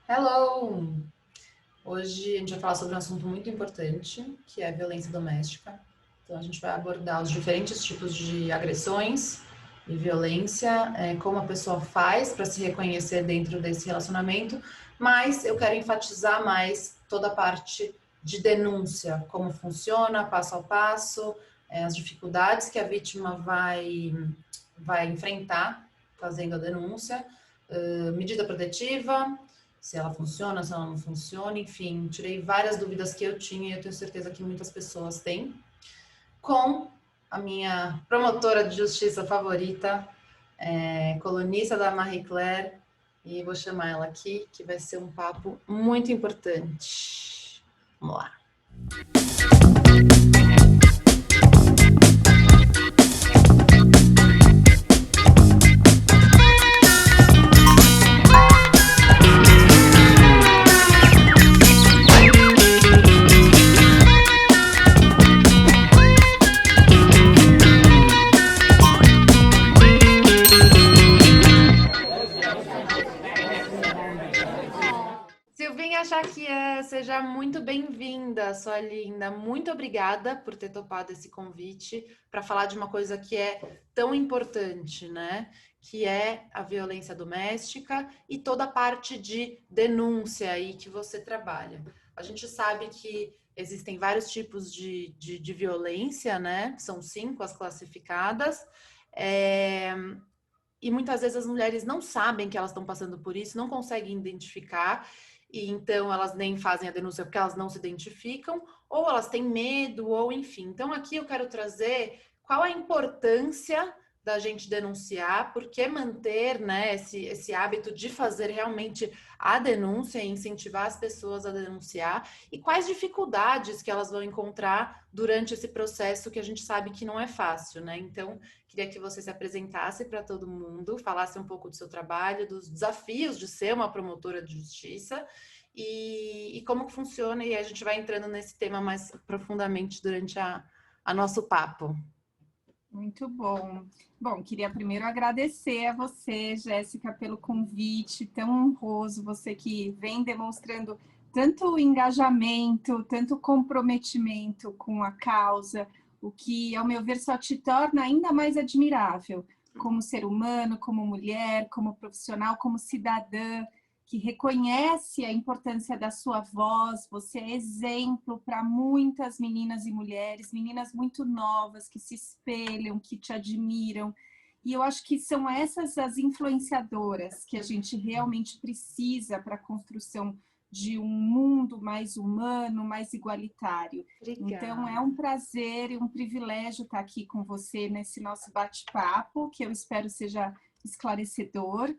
Hello! Hoje a gente vai falar sobre um assunto muito importante, que é a violência doméstica. Então a gente vai abordar os diferentes tipos de agressões e violência, como a pessoa faz para se reconhecer dentro desse relacionamento, mas eu quero enfatizar mais toda a parte de denúncia, como funciona, passo a passo, as dificuldades que a vítima vai enfrentar fazendo a denúncia, medida protetiva, se ela funciona, se ela não funciona, enfim, tirei várias dúvidas que eu tinha e eu tenho certeza que muitas pessoas têm, com a minha promotora de justiça favorita, colunista da Marie Claire, e vou chamar ela aqui, que vai ser um papo muito importante. Vamos lá. Silvinha Chaquié, seja muito bem-vinda, sua linda. Muito obrigada por ter topado esse convite para falar de uma coisa que é tão importante, né? Que é a violência doméstica e toda a parte de denúncia aí que você trabalha. A gente sabe que existem vários tipos de violência, né? São 5 as classificadas. E muitas vezes as mulheres não sabem que elas estão passando por isso, não conseguem identificar, e então elas nem fazem a denúncia porque elas não se identificam, ou elas têm medo, ou enfim. Então aqui eu quero trazer qual a importância da gente denunciar, por que manter, né, esse hábito de fazer realmente a denúncia e incentivar as pessoas a denunciar, e quais dificuldades que elas vão encontrar durante esse processo que a gente sabe que não é fácil, né? Então, queria que você se apresentasse para todo mundo, falasse um pouco do seu trabalho, dos desafios de ser uma promotora de justiça e como que funciona, e a gente vai entrando nesse tema mais profundamente durante a nosso papo. Muito bom. Bom, queria primeiro agradecer a você, Jéssica, pelo convite tão honroso, você que vem demonstrando tanto engajamento, tanto comprometimento com a causa, o que, ao meu ver, só te torna ainda mais admirável como ser humano, como mulher, como profissional, como cidadã, que reconhece a importância da sua voz. Você é exemplo para muitas meninas e mulheres, meninas muito novas que se espelham, que te admiram. E eu acho que são essas as influenciadoras que a gente realmente precisa para a construção de um mundo mais humano, mais igualitário. Então, é Obrigada. um prazer e um privilégio estar aqui com você nesse nosso bate-papo, que eu espero seja esclarecedor.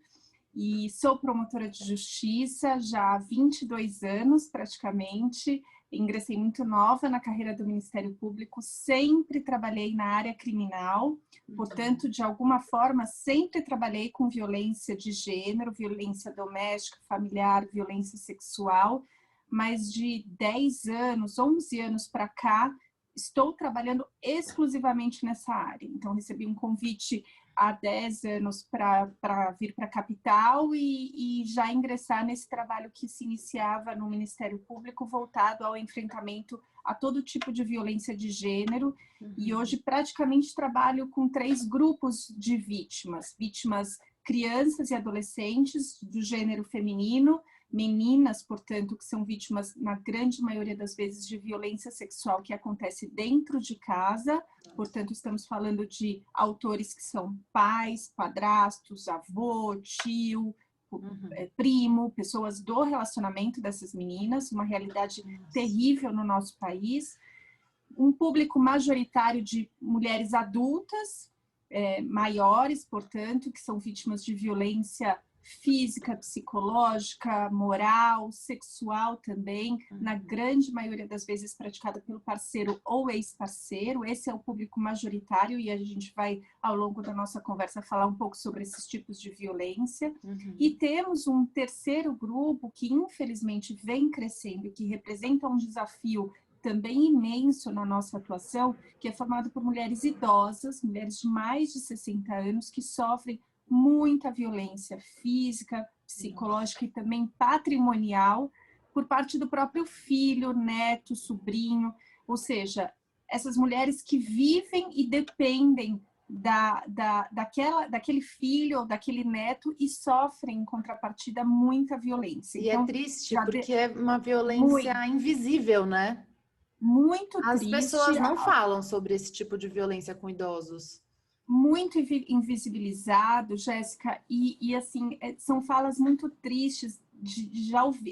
E sou promotora de justiça já há 22 anos, praticamente. Ingressei muito nova na carreira do Ministério Público, sempre trabalhei na área criminal, portanto, de alguma forma, sempre trabalhei com violência de gênero, violência doméstica, familiar, violência sexual, mas de 10 anos, 11 anos para cá, estou trabalhando exclusivamente nessa área. Então, recebi um convite há 10 anos para vir para a capital e já ingressar nesse trabalho que se iniciava no Ministério Público, voltado ao enfrentamento a todo tipo de violência de gênero. E hoje praticamente trabalho com 3 grupos de vítimas: vítimas crianças e adolescentes do gênero feminino, meninas, portanto, que são vítimas, na grande maioria das vezes, de violência sexual que acontece dentro de casa. Portanto, estamos falando de autores que são pais, padrastos, avô, tio, primo, pessoas do relacionamento dessas meninas, uma realidade terrível no nosso país. Um público majoritário de mulheres adultas, maiores, portanto, que são vítimas de violência física, psicológica, moral, sexual também, na grande maioria das vezes praticada pelo parceiro ou ex-parceiro. Esse é o público majoritário e a gente vai, ao longo da nossa conversa, falar um pouco sobre esses tipos de violência. E temos um terceiro grupo que, infelizmente, vem crescendo e que representa um desafio também imenso na nossa atuação, que é formado por mulheres idosas, mulheres de mais de 60 anos, que sofrem muita violência física, psicológica e também patrimonial por parte do próprio filho, neto, sobrinho, ou seja, essas mulheres que vivem e dependem daquele filho ou daquele neto e sofrem, em contrapartida, muita violência. E então, é triste, porque é uma violência invisível, né? Muito As triste. pessoas não falam sobre esse tipo de violência com idosos. Muito invisibilizado, Jéssica, e assim, são falas muito tristes.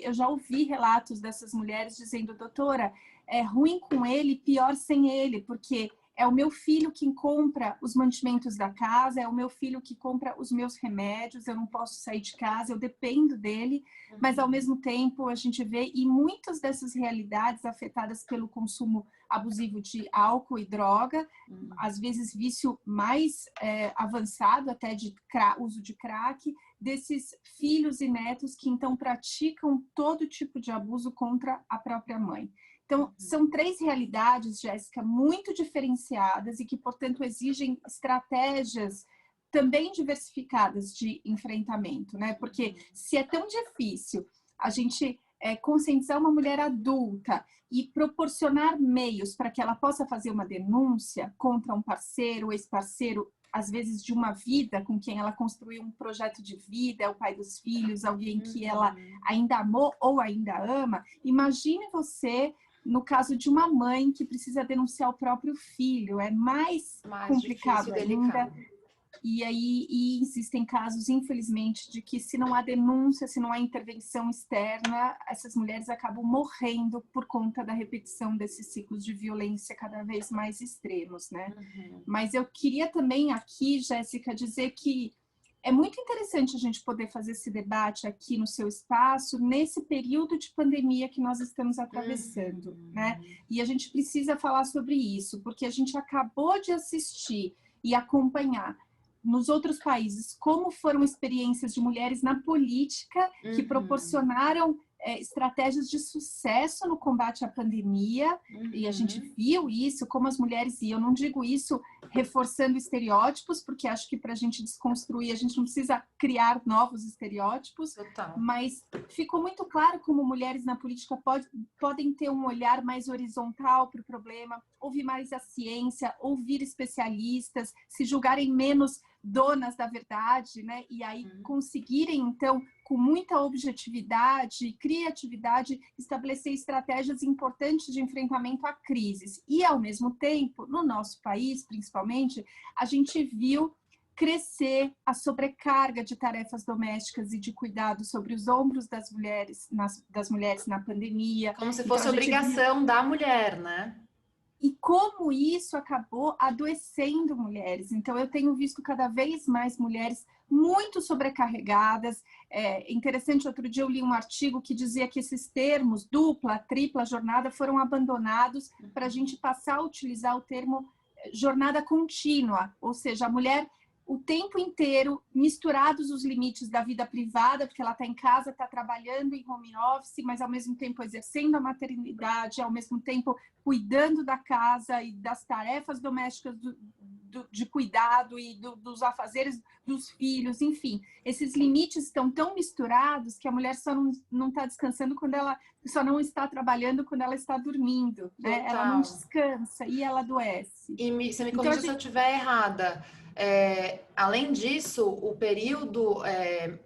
Eu já ouvi relatos dessas mulheres dizendo, doutora, é ruim com ele, pior sem ele, porque é o meu filho quem compra os mantimentos da casa, é o meu filho que compra os meus remédios, eu não posso sair de casa, eu dependo dele, mas ao mesmo tempo a gente vê, e muitas dessas realidades afetadas pelo consumo abusivo de álcool e droga, às vezes vício mais avançado, até de uso de crack, desses filhos e netos que então praticam todo tipo de abuso contra a própria mãe. Então, são 3 realidades, Jéssica, muito diferenciadas e que, portanto, exigem estratégias também diversificadas de enfrentamento, né? Porque se é tão difícil a gente conscientizar uma mulher adulta e proporcionar meios para que ela possa fazer uma denúncia contra um parceiro, ex-parceiro, às vezes de uma vida com quem ela construiu um projeto de vida, é o pai dos filhos, alguém que ela ainda amou ou ainda ama, imagine você no caso de uma mãe que precisa denunciar o próprio filho, é mais complicado ainda. E aí existem casos, infelizmente, de que se não há denúncia, se não há intervenção externa, essas mulheres acabam morrendo por conta da repetição desses ciclos de violência cada vez mais extremos, né? Mas eu queria também aqui, Jéssica, dizer que é muito interessante a gente poder fazer esse debate aqui no seu espaço, nesse período de pandemia que nós estamos atravessando, né? E a gente precisa falar sobre isso, porque a gente acabou de assistir e acompanhar nos outros países como foram experiências de mulheres na política que proporcionaram estratégias de sucesso no combate à pandemia, e a gente viu isso, como as mulheres, e eu não digo isso reforçando estereótipos, porque acho que para a gente desconstruir, a gente não precisa criar novos estereótipos, mas ficou muito claro como mulheres na política podem ter um olhar mais horizontal para o problema, ouvir mais a ciência, ouvir especialistas, se julgarem menos donas da verdade, né? E aí conseguirem, então, com muita objetividade e criatividade, estabelecer estratégias importantes de enfrentamento a crises. E, ao mesmo tempo, no nosso país, principalmente, a gente viu crescer a sobrecarga de tarefas domésticas e de cuidado sobre os ombros das mulheres na pandemia. Como se fosse obrigação da mulher, né? E como isso acabou adoecendo mulheres. Então, eu tenho visto cada vez mais mulheres muito sobrecarregadas. É interessante, outro dia eu li um artigo que dizia que esses termos, dupla, tripla jornada, foram abandonados para a gente passar a utilizar o termo jornada contínua, ou seja, a mulher o tempo inteiro, misturados os limites da vida privada, porque ela está em casa, está trabalhando em home office, mas ao mesmo tempo exercendo a maternidade, ao mesmo tempo cuidando da casa e das tarefas domésticas de cuidado e dos afazeres dos filhos, enfim. Esses limites estão tão misturados que a mulher só não está descansando quando ela só não está trabalhando quando ela está dormindo, né? Ela não descansa e ela adoece. E você me corrija se eu estiver errada. Além disso, o período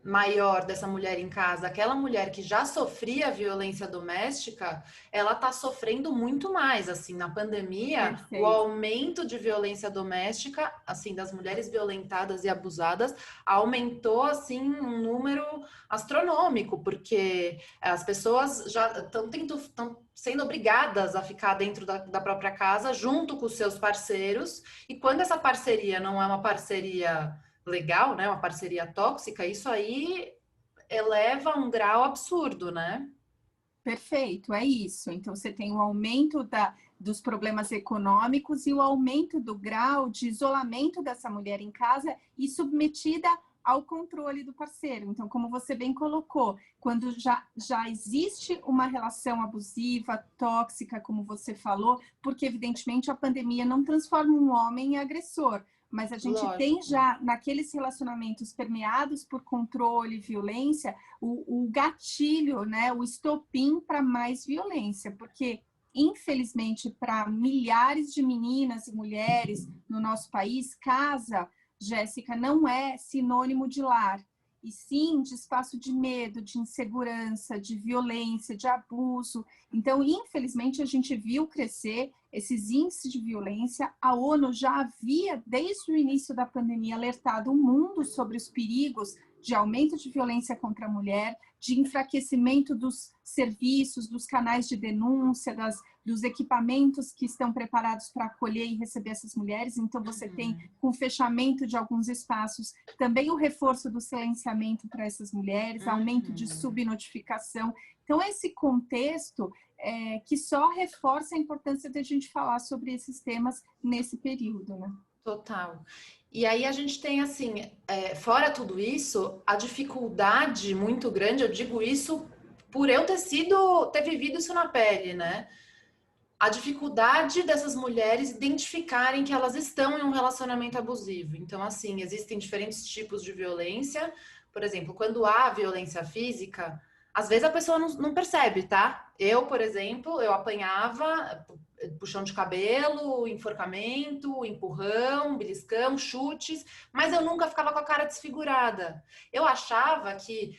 maior dessa mulher em casa, aquela mulher que já sofria violência doméstica, ela está sofrendo muito mais, assim, na pandemia. Perfeito. O aumento de violência doméstica, assim, das mulheres violentadas e abusadas, aumentou, assim, um número astronômico, porque as pessoas já estão sendo obrigadas a ficar dentro da própria casa, junto com os seus parceiros, e quando essa parceria não é uma parceria legal, né, uma parceria tóxica, isso aí eleva um grau absurdo, né? Perfeito, é isso. Então, você tem o aumento dos problemas econômicos e o aumento do grau de isolamento dessa mulher em casa e submetida ao controle do parceiro. Então, como você bem colocou, quando já existe uma relação abusiva, tóxica, como você falou, porque, evidentemente, a pandemia não transforma um homem em agressor, mas a gente Lógico. tem já, naqueles relacionamentos permeados por controle e violência, o gatilho, né, o estopim para mais violência, porque, infelizmente, para milhares de meninas e mulheres no nosso país, casa, Jéssica, não é sinônimo de lar, e sim de espaço de medo, de insegurança, de violência, de abuso. Então, infelizmente, a gente viu crescer esses índices de violência. A ONU já havia, desde o início da pandemia, alertado o mundo sobre os perigos de aumento de violência contra a mulher, de enfraquecimento dos serviços, dos canais de denúncia, dos equipamentos que estão preparados para acolher e receber essas mulheres. Então, você tem, com o fechamento de alguns espaços, também o reforço do silenciamento para essas mulheres, aumento de subnotificação. Então, esse contexto que só reforça a importância de a gente falar sobre esses temas nesse período, né? Total. E aí a gente tem, assim, fora tudo isso, a dificuldade muito grande, eu digo isso por eu ter vivido isso na pele, né? A dificuldade dessas mulheres identificarem que elas estão em um relacionamento abusivo. Então, assim, existem diferentes tipos de violência. Por exemplo, quando há violência física, às vezes a pessoa não percebe, tá? Eu, por exemplo, eu apanhava puxão de cabelo, enforcamento, empurrão, beliscão, chutes, mas eu nunca ficava com a cara desfigurada. Eu achava que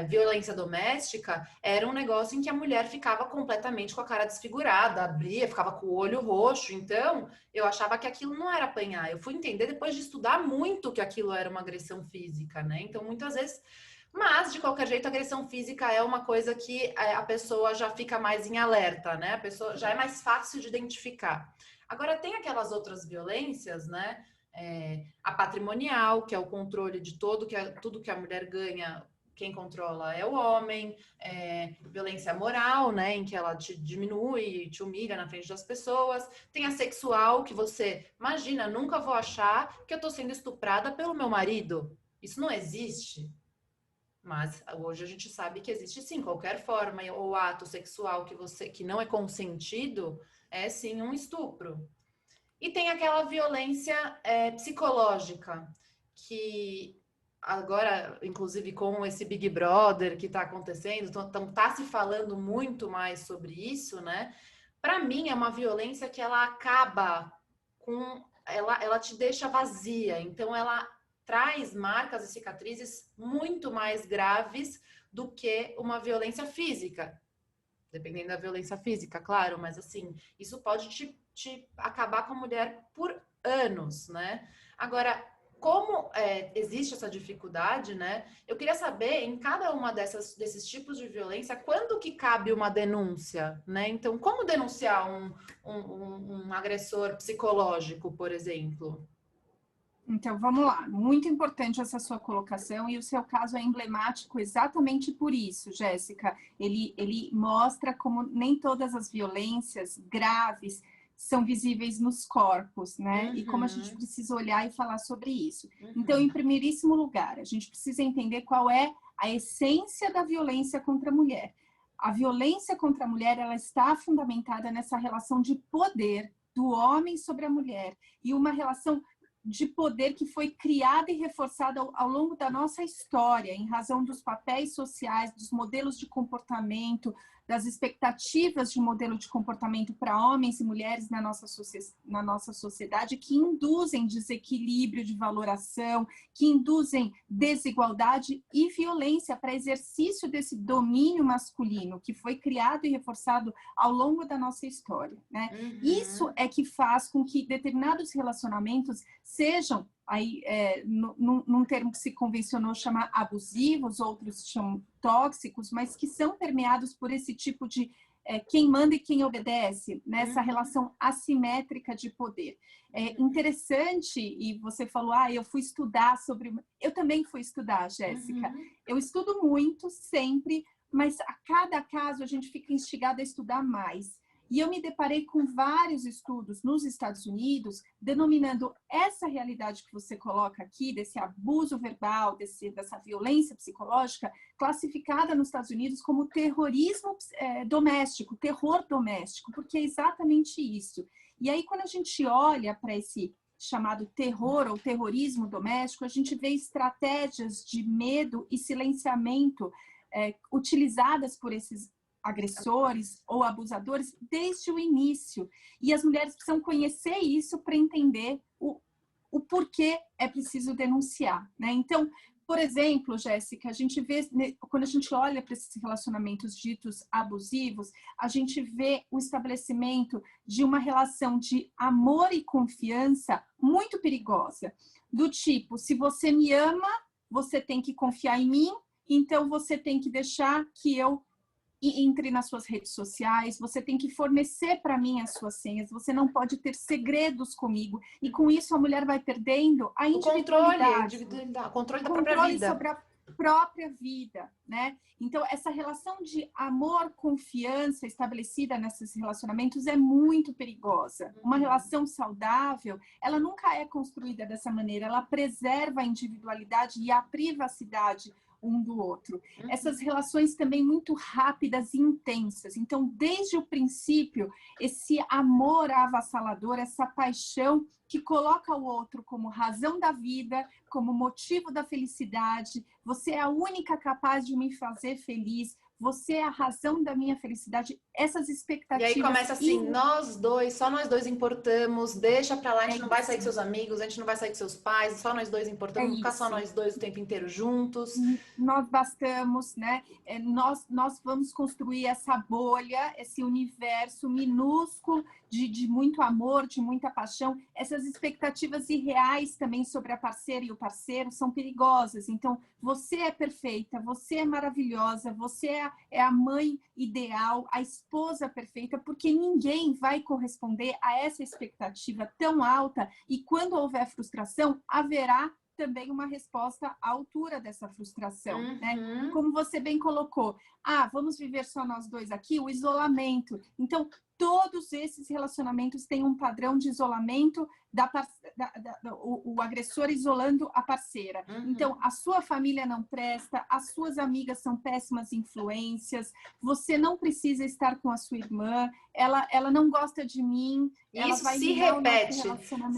violência doméstica era um negócio em que a mulher ficava completamente com a cara desfigurada, abria, ficava com o olho roxo. Então, eu achava que aquilo não era apanhar. Eu fui entender depois de estudar muito que aquilo era uma agressão física, né? Então, muitas vezes... Mas, de qualquer jeito, a agressão física é uma coisa que a pessoa já fica mais em alerta, né? A pessoa já é mais fácil de identificar. Agora, tem aquelas outras violências, né? A patrimonial, que é o controle de tudo que a mulher ganha, quem controla é o homem. Violência moral, né? Em que ela te diminui, te humilha na frente das pessoas. Tem a sexual, que você, imagina, nunca vou achar que eu tô sendo estuprada pelo meu marido. Isso não existe. Mas hoje a gente sabe que existe sim, qualquer forma ou ato sexual que não é consentido é sim um estupro. E tem aquela violência psicológica, que agora, inclusive com esse Big Brother que está acontecendo, então tá se falando muito mais sobre isso, né? Para mim é uma violência que ela acaba com... Ela te deixa vazia, então ela traz marcas e cicatrizes muito mais graves do que uma violência física. Dependendo da violência física, claro, mas assim, isso pode te acabar com a mulher por anos, né? Agora, como existe essa dificuldade, né? Eu queria saber, em cada uma desses tipos de violência, quando que cabe uma denúncia, né? Então, como denunciar um agressor psicológico, por exemplo? Então, vamos lá. Muito importante essa sua colocação e o seu caso é emblemático exatamente por isso, Jéssica. Ele mostra como nem todas as violências graves são visíveis nos corpos, né? E como a gente precisa olhar e falar sobre isso. Então, em primeiríssimo lugar, a gente precisa entender qual é a essência da violência contra a mulher. A violência contra a mulher, ela está fundamentada nessa relação de poder do homem sobre a mulher e uma relação de poder que foi criada e reforçada ao longo da nossa história, em razão dos papéis sociais, dos modelos de comportamento, das expectativas de modelo de comportamento para homens e mulheres na nossa sociedade, que induzem desequilíbrio de valoração, que induzem desigualdade e violência para exercício desse domínio masculino, que foi criado e reforçado ao longo da nossa história, né? Isso é que faz com que determinados relacionamentos sejam, aí, num termo que se convencionou chamar abusivos, outros chamam tóxicos, mas que são permeados por esse tipo de quem manda e quem obedece, nessa relação assimétrica de poder. É interessante, e você falou, eu fui estudar sobre... Eu também fui estudar, Jéssica. Eu estudo muito, sempre, mas a cada caso a gente fica instigada a estudar mais. E eu me deparei com vários estudos nos Estados Unidos, denominando essa realidade que você coloca aqui, desse abuso verbal, dessa violência psicológica, classificada nos Estados Unidos como terrorismo doméstico, terror doméstico, porque é exatamente isso. E aí, quando a gente olha para esse chamado terror ou terrorismo doméstico, a gente vê estratégias de medo e silenciamento utilizadas por esses agressores ou abusadores desde o início. E as mulheres precisam conhecer isso para entender o porquê é preciso denunciar, né? Então, por exemplo, Jéssica, a gente vê, quando a gente olha para esses relacionamentos ditos abusivos, a gente vê o estabelecimento de uma relação de amor e confiança muito perigosa. Do tipo, se você me ama, você tem que confiar em mim, então você tem que deixar que eu entre nas suas redes sociais, você tem que fornecer para mim as suas senhas, você não pode ter segredos comigo. E com isso a mulher vai perdendo a individualidade. O controle da própria vida. Sobre a própria vida, né? Então, essa relação de amor, confiança estabelecida nesses relacionamentos é muito perigosa. Uma relação saudável, ela nunca é construída dessa maneira, ela preserva a individualidade e a privacidade um do outro. Essas relações também muito rápidas e intensas. Então, desde o princípio, esse amor avassalador, essa paixão que coloca o outro como razão da vida, como motivo da felicidade. Você é a única capaz de me fazer feliz. Você é a razão da minha felicidade. Essas expectativas... E aí começa assim, nós dois, só nós dois importamos, deixa pra lá, a gente não vai sair com seus amigos, a gente não vai sair com seus pais, só nós dois importamos, vamos ficar só nós dois o tempo inteiro juntos. Nós bastamos, né? Nós vamos construir essa bolha, esse universo minúsculo de muito amor, de muita paixão. Essas expectativas irreais também sobre a parceira e o parceiro são perigosas. Então, você é perfeita, você é maravilhosa, você é a mãe ideal, a esposa perfeita, porque ninguém vai corresponder a essa expectativa tão alta e quando houver frustração, haverá também uma resposta à altura dessa frustração, né? Como você bem colocou, vamos viver só nós dois aqui, o isolamento. Então, todos esses relacionamentos têm um padrão de isolamento, o agressor isolando a parceira. Então, a sua família não presta, as suas amigas são péssimas influências, você não precisa estar com a sua irmã, ela não gosta de mim. Isso se repete.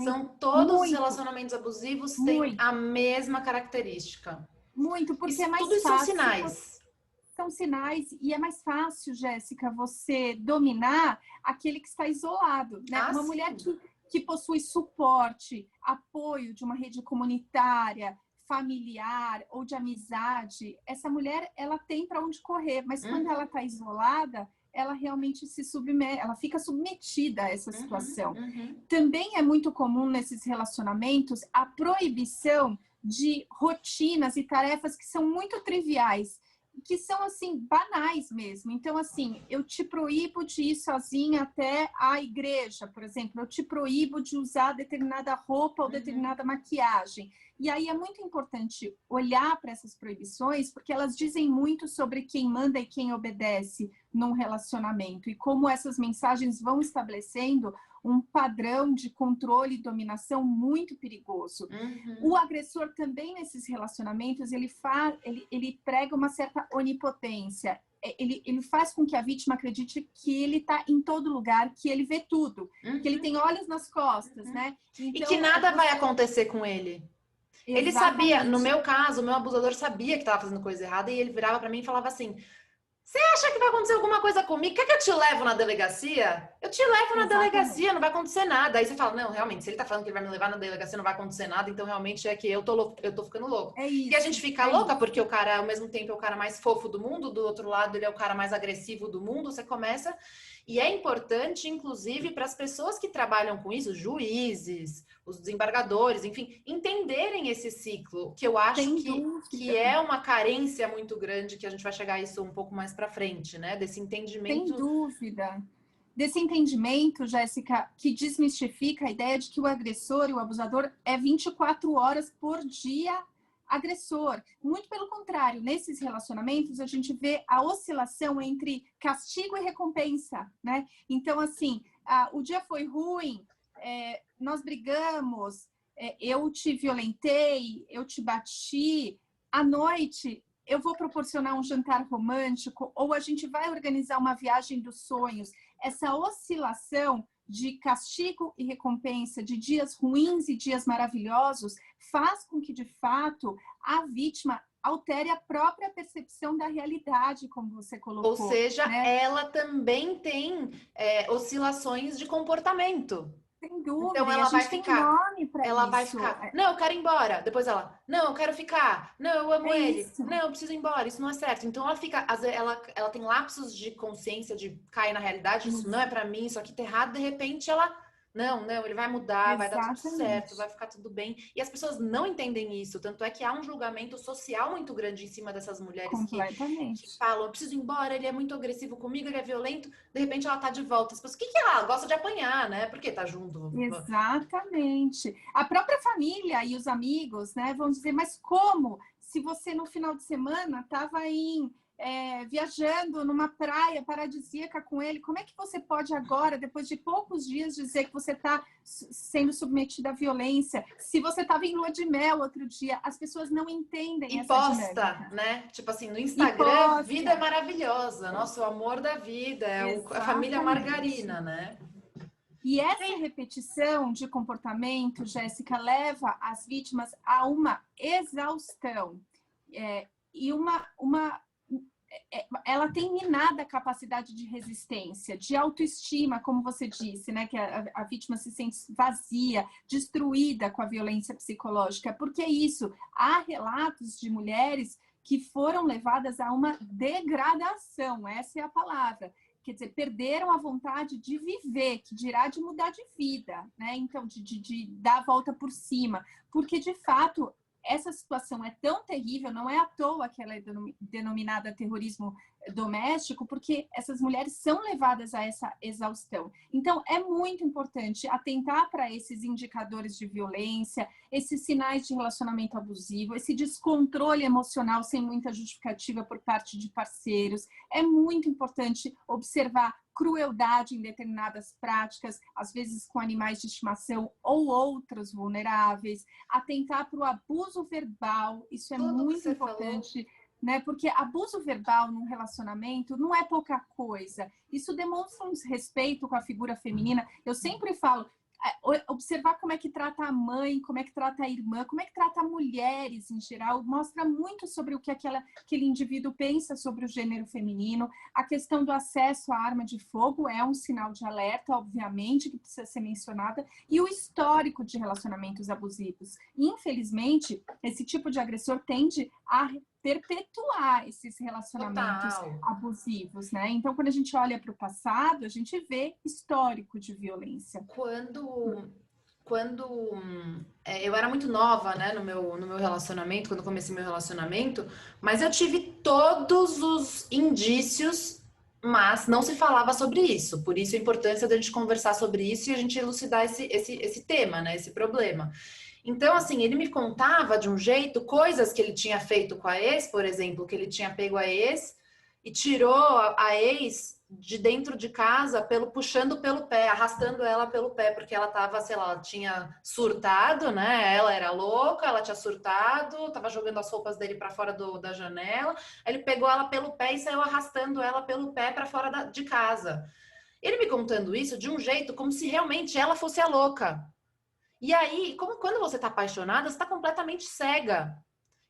São todos os relacionamentos abusivos têm a mesma característica. Muito, porque é mais fácil. Tudo são sinais. São sinais e é mais fácil, Jéssica, você dominar aquele que está isolado, né? Uma mulher que possui suporte, apoio de uma rede comunitária, familiar ou de amizade, essa mulher, ela tem para onde correr, mas quando ela está isolada, ela realmente se submete, ela fica submetida a essa situação. Também é muito comum nesses relacionamentos a proibição de rotinas e tarefas que são muito triviais, que são, assim, banais mesmo. Então, assim, eu te proíbo de ir sozinha até a igreja, por exemplo. Eu te proíbo de usar determinada roupa ou determinada maquiagem. E aí é muito importante olhar para essas proibições, porque elas dizem muito sobre quem manda e quem obedece num relacionamento. E como essas mensagens vão estabelecendo um padrão de controle e dominação muito perigoso. O agressor também, nesses relacionamentos, ele prega uma certa onipotência. Ele faz com que a vítima acredite que ele está em todo lugar, que ele vê tudo, que ele tem olhos nas costas, né? Então, e que nada vai acontecer com ele. Ele sabia, no meu caso, o meu abusador sabia que estava fazendo coisa errada e ele virava para mim e falava assim: você acha que vai acontecer alguma coisa comigo? Quer que eu te levo na delegacia? Eu te levo na delegacia, não vai acontecer nada. Aí você fala, não, realmente, se ele tá falando que ele vai me levar na delegacia, não vai acontecer nada, então realmente é que eu tô ficando louco. E a gente fica louca porque o cara, ao mesmo tempo, é o cara mais fofo do mundo, do outro lado ele é o cara mais agressivo do mundo, você começa... E é importante, inclusive, para as pessoas que trabalham com isso, os juízes, os desembargadores, enfim, entenderem esse ciclo, que eu acho que é uma carência muito grande, que a gente vai chegar a isso um pouco mais para frente, né? Desse entendimento. Sem dúvida. Desse entendimento, Jéssica, que desmistifica a ideia de que o agressor e o abusador é 24 horas por dia agressor. Muito pelo contrário, nesses relacionamentos a gente vê a oscilação entre castigo e recompensa, né? Então, assim, o dia foi ruim, nós brigamos, eu te violentei, eu te bati, à noite eu vou proporcionar um jantar romântico ou a gente vai organizar uma viagem dos sonhos. Essa oscilação de castigo e recompensa, de dias ruins e dias maravilhosos, faz com que, de fato, a vítima altere a própria percepção da realidade, como você colocou. Ou seja, né? ela também tem oscilações de comportamento. Sem dúvida, Então e a ela vai gente tem ficar, nome para isso. ela vai ficar, não, eu quero ir embora. Depois ela, não, eu quero ficar. Não, eu amo ele. Isso. Não, eu preciso ir embora. Isso não é certo. Então ela fica, às vezes, ela tem lapsos de consciência, de cair na realidade. Isso não é para mim, isso aqui tá errado. De repente ela, não, ele vai mudar, vai dar tudo certo, vai ficar tudo bem. E as pessoas não entendem isso. Tanto é que há um julgamento social muito grande em cima dessas mulheres que falam, eu preciso ir embora, ele é muito agressivo comigo, ele é violento. De repente ela tá de volta. As pessoas, o que que ela gosta de apanhar, né? Porque tá junto. Exatamente. A própria família e os amigos, né, vão dizer, mas como? Se você no final de semana estava viajando numa praia paradisíaca com ele, como é que você pode agora, depois de poucos dias, dizer que você está sendo submetida à violência? Se você estava em lua de mel outro dia, as pessoas não entendem essa dinâmica. Né? Tipo assim, no Instagram, vida é maravilhosa, nossa, o amor da vida, a família margarina, né? E essa repetição de comportamento, Jéssica, leva as vítimas a uma exaustão e ela tem minada a capacidade de resistência, de autoestima, como você disse, né? Que a vítima se sente vazia, destruída com a violência psicológica. Porque isso, há relatos de mulheres que foram levadas a uma degradação, essa é a palavra. Quer dizer, perderam a vontade de viver, que dirá de mudar de vida, né? Então, de dar a volta por cima. Porque, de fato, essa situação é tão terrível, não é à toa que ela é denominada terrorismo doméstico, porque essas mulheres são levadas a essa exaustão. Então, é muito importante atentar para esses indicadores de violência, esses sinais de relacionamento abusivo, esse descontrole emocional sem muita justificativa por parte de parceiros. É muito importante observar crueldade em determinadas práticas, às vezes com animais de estimação ou outros vulneráveis, atentar para o abuso verbal, isso é muito importante, né? Porque abuso verbal num relacionamento não é pouca coisa, isso demonstra um desrespeito com a figura feminina. Eu sempre falo, observar como é que trata a mãe, como é que trata a irmã, como é que trata mulheres em geral, mostra muito sobre o que aquele indivíduo pensa sobre o gênero feminino. A questão do acesso à arma de fogo é um sinal de alerta, obviamente, que precisa ser mencionada, e o histórico de relacionamentos abusivos. Infelizmente, esse tipo de agressor tende a perpetuar esses relacionamentos abusivos, né? Então, quando a gente olha para o passado, a gente vê histórico de violência. Quando eu era muito nova, né, no meu relacionamento, quando comecei meu relacionamento, mas eu tive todos os indícios, mas não se falava sobre isso. Por isso a importância da gente conversar sobre isso e a gente elucidar esse tema, né, esse problema. Então, assim, ele me contava de um jeito coisas que ele tinha feito com a ex, por exemplo, que ele tinha pego a ex e tirou a ex de dentro de casa puxando pelo pé, arrastando ela pelo pé, porque ela tava, sei lá, ela tinha surtado, né? Ela era louca, ela tinha surtado, tava jogando as roupas dele para fora da janela. Aí ele pegou ela pelo pé e saiu arrastando ela pelo pé para fora de casa. Ele me contando isso de um jeito como se realmente ela fosse a louca. E aí, quando você tá apaixonada, você tá completamente cega.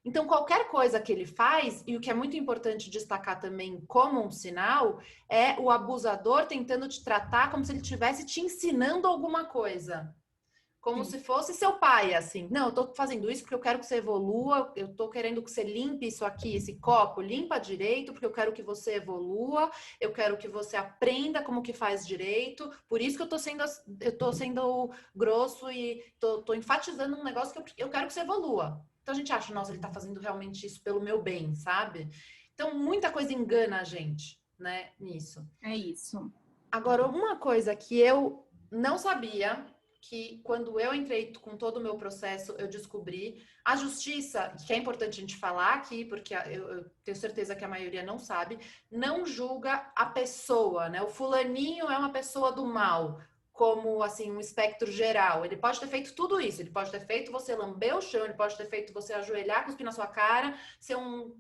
Então, qualquer coisa que ele faz, e o que é muito importante destacar também como um sinal, é o abusador tentando te tratar como se ele estivesse te ensinando alguma coisa. Como se fosse seu pai, assim. Não, eu tô fazendo isso porque eu quero que você evolua, eu tô querendo que você limpe isso aqui, esse copo, limpa direito, porque eu quero que você evolua, eu quero que você aprenda como que faz direito, por isso que eu tô sendo grosso e tô enfatizando um negócio que eu quero que você evolua. Então a gente acha, nossa, ele tá fazendo realmente isso pelo meu bem, sabe? Então muita coisa engana a gente, né, nisso. É isso. Agora, uma coisa que eu não sabia, que quando eu entrei com todo o meu processo, eu descobri, a justiça, que é importante a gente falar aqui, porque eu tenho certeza que a maioria não sabe, não julga a pessoa, né? O fulaninho é uma pessoa do mal, como assim, um espectro geral. Ele pode ter feito tudo isso, ele pode ter feito você lamber o chão, ele pode ter feito você ajoelhar, cuspir na sua cara, ser um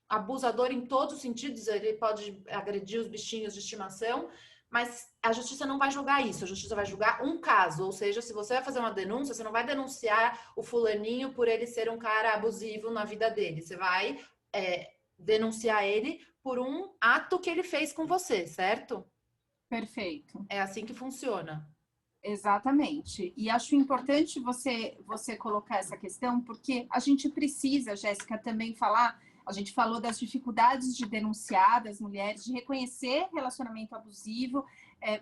abusador em todos os sentidos, ele pode agredir os bichinhos de estimação, Mas a justiça não vai julgar isso, a justiça vai julgar um caso. Ou seja, se você vai fazer uma denúncia, você não vai denunciar o fulaninho por ele ser um cara abusivo na vida dele. Você vai denunciar ele por um ato que ele fez com você, certo? Perfeito. É assim que funciona. Exatamente. E acho importante você colocar essa questão, porque a gente precisa, Jéssica, também falar. A gente falou das dificuldades de denunciar das mulheres, de reconhecer relacionamento abusivo.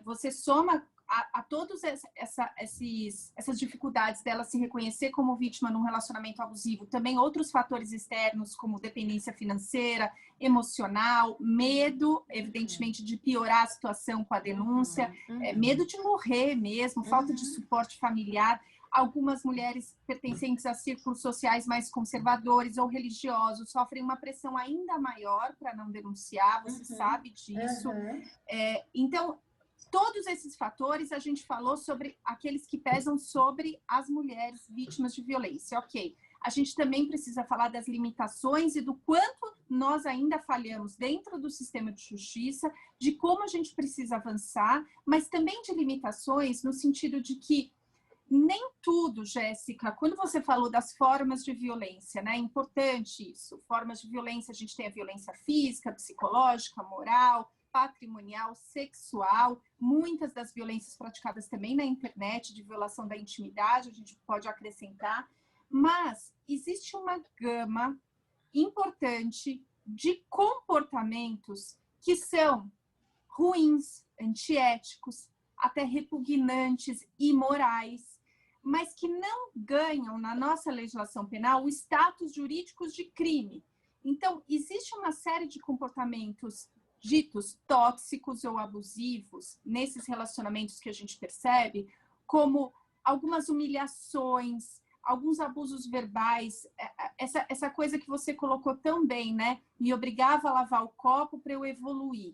Você soma a todas essas dificuldades dela se reconhecer como vítima num relacionamento abusivo, também outros fatores externos, como dependência financeira, emocional, medo, evidentemente, de piorar a situação com a denúncia, medo de morrer mesmo, falta de suporte familiar. Algumas mulheres pertencentes a círculos sociais mais conservadores ou religiosos sofrem uma pressão ainda maior para não denunciar, você sabe disso. Então, todos esses fatores a gente falou sobre aqueles que pesam sobre as mulheres vítimas de violência. Ok, a gente também precisa falar das limitações e do quanto nós ainda falhamos dentro do sistema de justiça, de como a gente precisa avançar, mas também de limitações no sentido de que nem tudo, Jéssica, quando você falou das formas de violência, né? É importante isso. Formas de violência, a gente tem a violência física, psicológica, moral, patrimonial, sexual, muitas das violências praticadas também na internet, de violação da intimidade, a gente pode acrescentar, mas existe uma gama importante de comportamentos que são ruins, antiéticos, até repugnantes, imorais, mas que não ganham na nossa legislação penal o status jurídico de crime. Então, existe uma série de comportamentos ditos tóxicos ou abusivos nesses relacionamentos que a gente percebe, como algumas humilhações, alguns abusos verbais, essa coisa que você colocou tão bem, né? Me obrigava a lavar o copo para eu evoluir.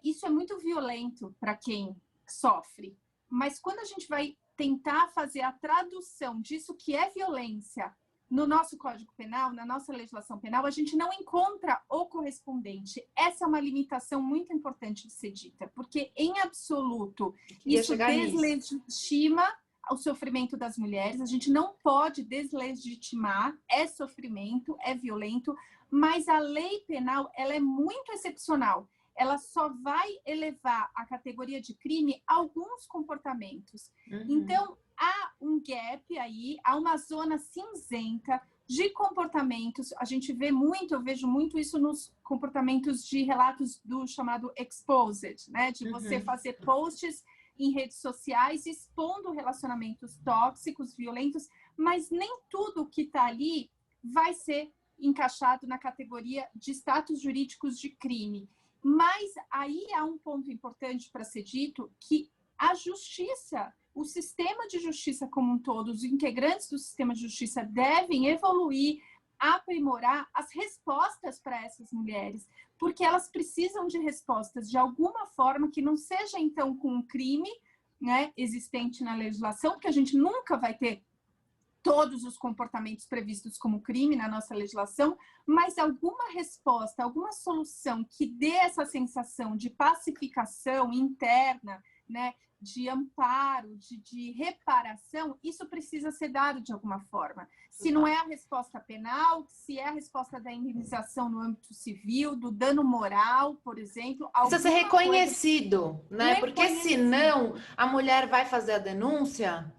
Isso é muito violento para quem sofre, mas quando a gente vai tentar fazer a tradução disso que é violência no nosso Código Penal, na nossa legislação penal, a gente não encontra o correspondente. Essa é uma limitação muito importante de ser dita, porque, em absoluto, isso deslegitima o sofrimento das mulheres. A gente não pode deslegitimar, é sofrimento, é violento, mas a lei penal ela é muito excepcional. Ela só vai elevar a categoria de crime alguns comportamentos. Então, há um gap aí, há uma zona cinzenta de comportamentos. A gente vê muito, eu vejo muito isso nos comportamentos de relatos do chamado exposed, né? De você fazer posts em redes sociais expondo relacionamentos tóxicos, violentos, mas nem tudo que está ali vai ser encaixado na categoria de status jurídicos de crime. Mas aí há um ponto importante para ser dito, que a justiça, o sistema de justiça como um todo, os integrantes do sistema de justiça devem evoluir, aprimorar as respostas para essas mulheres, porque elas precisam de respostas de alguma forma que não seja, então, com um crime, né, existente na legislação, porque a gente nunca vai ter todos os comportamentos previstos como crime na nossa legislação, mas alguma resposta, alguma solução que dê essa sensação de pacificação interna, né, de amparo, de reparação, isso precisa ser dado de alguma forma. Se não é a resposta penal, se é a resposta da indenização no âmbito civil, do dano moral, por exemplo. Precisa ser reconhecido, né? Porque senão a mulher vai fazer a denúncia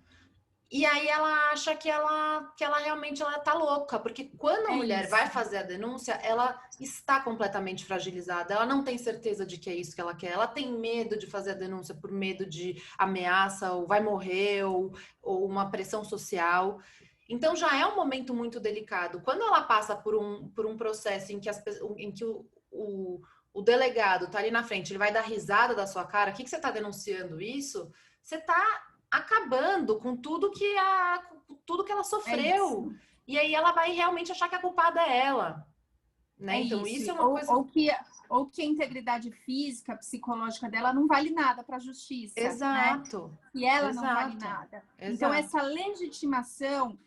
e aí ela acha que ela realmente tá louca, porque quando a mulher vai fazer a denúncia, ela está completamente fragilizada, ela não tem certeza de que é isso que ela quer, ela tem medo de fazer a denúncia por medo de ameaça, ou vai morrer, ou uma pressão social. Então já é um momento muito delicado. Quando ela passa por um processo em que o delegado tá ali na frente, ele vai dar risada da sua cara, o que você tá denunciando isso? Você tá acabando com tudo que ela sofreu. E aí ela vai realmente achar que a culpada é ela. Né? Então, isso é uma coisa... Ou que a integridade física, psicológica dela não vale nada para a justiça. Exato. Né? E ela não vale nada. Exato. Então, essa legitimação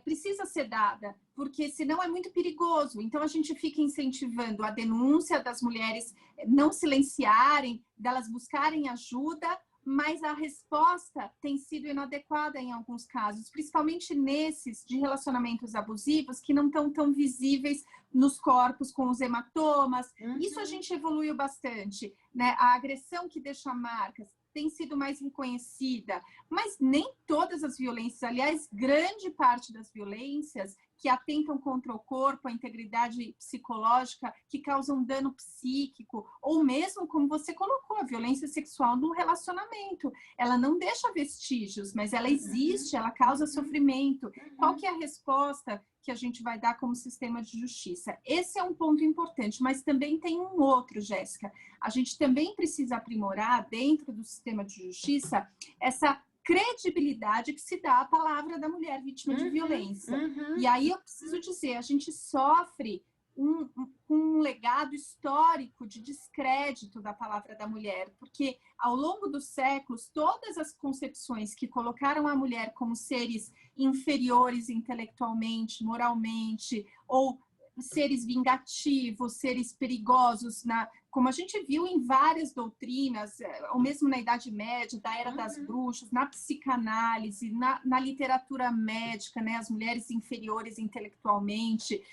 precisa ser dada, porque senão é muito perigoso. Então, a gente fica incentivando a denúncia das mulheres não silenciarem, delas buscarem ajuda, mas a resposta tem sido inadequada em alguns casos, principalmente nesses de relacionamentos abusivos que não estão tão visíveis nos corpos com os hematomas. Isso a gente evoluiu bastante, né? A agressão que deixa marcas tem sido mais reconhecida, mas nem todas as violências, aliás, grande parte das violências que atentam contra o corpo, a integridade psicológica, que causam dano psíquico, ou mesmo, como você colocou, a violência sexual no relacionamento. Ela não deixa vestígios, mas ela existe, ela causa sofrimento. Qual que é a resposta que a gente vai dar como sistema de justiça? Esse é um ponto importante, mas também tem um outro, Jéssica. A gente também precisa aprimorar, dentro do sistema de justiça, essa credibilidade que se dá à palavra da mulher vítima de violência. E aí eu preciso dizer, a gente sofre um legado histórico de descrédito da palavra da mulher, porque ao longo dos séculos, todas as concepções que colocaram a mulher como seres inferiores intelectualmente, moralmente, ou seres vingativos, seres perigosos, como a gente viu em várias doutrinas, ou mesmo na Idade Média, da Era das Bruxas, na psicanálise, na literatura médica, né, as mulheres inferiores intelectualmente,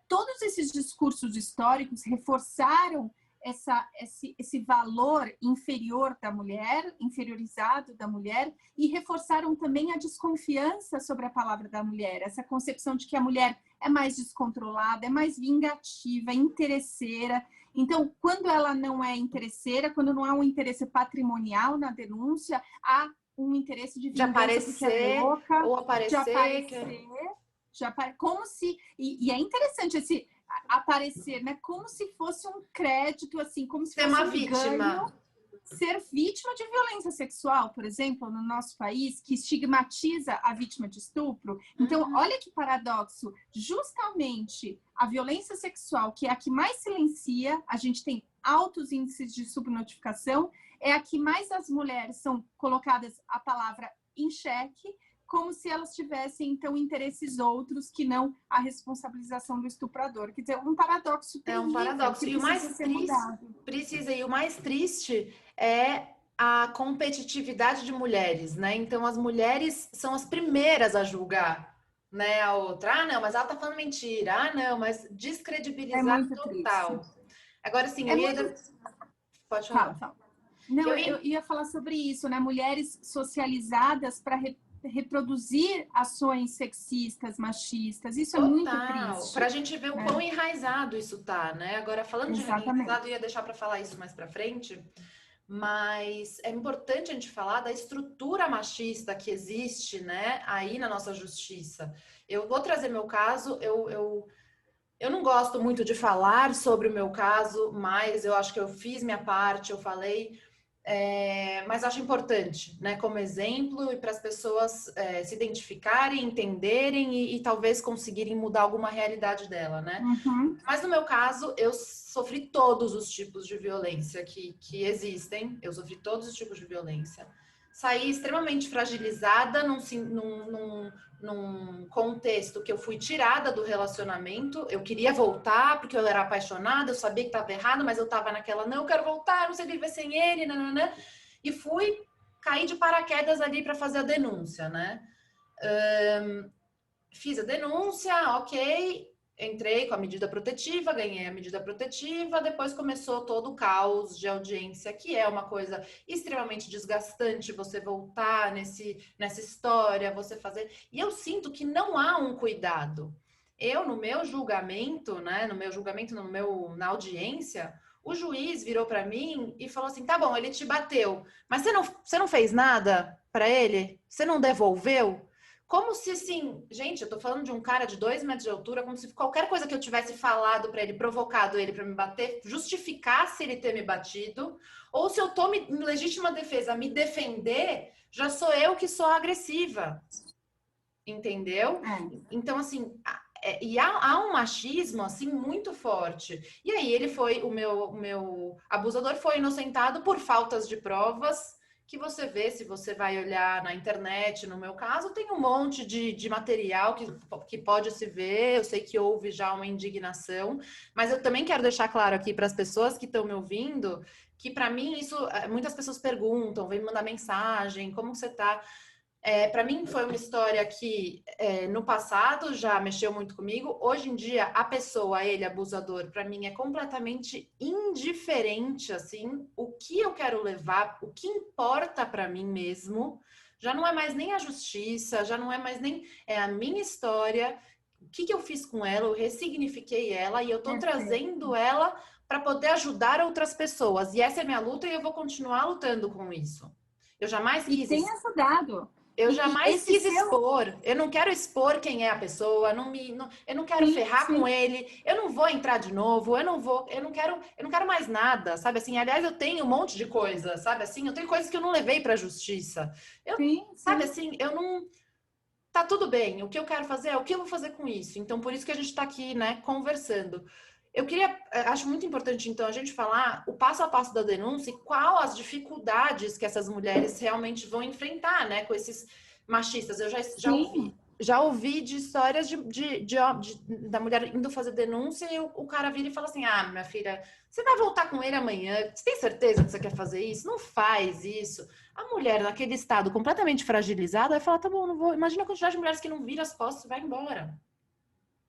todos esses discursos históricos reforçaram esse valor inferior da mulher, inferiorizado da mulher, e reforçaram também a desconfiança sobre a palavra da mulher, essa concepção de que a mulher é mais descontrolada, é mais vingativa, interesseira. Então, quando ela não é interesseira, quando não há um interesse patrimonial na denúncia, há um interesse de vingança, de aparecer, é louca, ou aparecer, como se... E é interessante esse aparecer, né? Como se fosse um crédito, assim, como se fosse uma vítima. Ganho. Ser vítima de violência sexual, por exemplo, no nosso país, que estigmatiza a vítima de estupro. Então, olha que paradoxo. Justamente a violência sexual, que é a que mais silencia, a gente tem altos índices de subnotificação, é a que mais as mulheres são colocadas a palavra em xeque, como se elas tivessem, então, interesses outros que não a responsabilização do estuprador. Quer dizer, um paradoxo terrível. É um paradoxo. E o mais triste, e o mais triste é a competitividade de mulheres, né? Então, as mulheres são as primeiras a julgar, né? A outra, ah, não, mas ela tá falando mentira. Ah, não, mas descredibilizar total. Triste. Agora, sim, eu ia... Pode falar. Fala. Não, eu ia falar sobre isso, né? Mulheres socializadas para reproduzir ações sexistas, machistas. Isso total. É muito triste. Para a gente ver o quão enraizado isso tá, né? Agora, falando de enraizado, eu ia deixar para falar isso mais para frente, mas é importante a gente falar da estrutura machista que existe, né? Aí na nossa justiça. Eu vou trazer meu caso, eu não gosto muito de falar sobre o meu caso, mas eu acho que eu fiz minha parte, eu falei... mas acho importante, né, como exemplo e para as pessoas se identificarem, entenderem e talvez conseguirem mudar alguma realidade dela, né? Mas no meu caso, eu sofri todos os tipos de violência que existem, eu sofri todos os tipos de violência. Saí extremamente fragilizada num contexto que eu fui tirada do relacionamento, eu queria voltar porque eu era apaixonada, eu sabia que estava errado, mas eu estava naquela, não, eu quero voltar, não sei viver sem ele, nananã, e caí de paraquedas ali para fazer a denúncia, né? Fiz a denúncia, ok, entrei com a medida protetiva, ganhei a medida protetiva, depois começou todo o caos de audiência, que é uma coisa extremamente desgastante, você voltar nessa história, você fazer... E eu sinto que não há um cuidado. No meu julgamento, né, na audiência, o juiz virou para mim e falou assim, tá bom, ele te bateu, mas você não fez nada para ele? Você não devolveu? Como se, assim, gente, eu tô falando de um cara de 2 metros de altura, como se qualquer coisa que eu tivesse falado pra ele, provocado ele pra me bater, justificasse ele ter me batido, ou se eu tô em legítima defesa me defender, já sou eu que sou agressiva. Entendeu? Então, assim, há um machismo, assim, muito forte. E aí ele foi, o meu abusador foi inocentado por faltas de provas, que você vê, se você vai olhar na internet, no meu caso, tem um monte de material que pode se ver, eu sei que houve já uma indignação, mas eu também quero deixar claro aqui para as pessoas que estão me ouvindo, que para mim isso, muitas pessoas perguntam, vêm mandar mensagem, como você está? Para mim foi uma história que no passado já mexeu muito comigo. Hoje em dia, a pessoa, ele, abusador, para mim é completamente indiferente, assim, o que eu quero levar, o que importa para mim mesmo, já não é mais nem a justiça, já não é mais nem a minha história, o que eu fiz com ela, eu ressignifiquei ela e eu estou trazendo ela para poder ajudar outras pessoas. E essa é a minha luta e eu vou continuar lutando com isso. Eu jamais quis. E tem ajudado. Eu jamais quis expor, eu não quero expor quem é a pessoa, eu não quero ferrar com ele, eu não vou entrar de novo, eu não quero mais nada, sabe assim? Aliás, eu tenho um monte de coisa, sabe assim? Eu tenho coisas que eu não levei para a justiça. Sabe assim, eu não tá tudo bem. O que eu quero fazer é o que eu vou fazer com isso. Então, por isso que a gente está aqui, né, conversando. Eu acho muito importante, então, a gente falar o passo a passo da denúncia e qual as dificuldades que essas mulheres realmente vão enfrentar, né, com esses machistas. Eu já ouvi de histórias da mulher indo fazer denúncia e o cara vira e fala assim, minha filha, você vai voltar com ele amanhã, você tem certeza que você quer fazer isso? Não faz isso. A mulher, naquele estado completamente fragilizado, vai falar, tá bom, não vou. Imagina a quantidade de mulheres que não viram as costas e vai embora.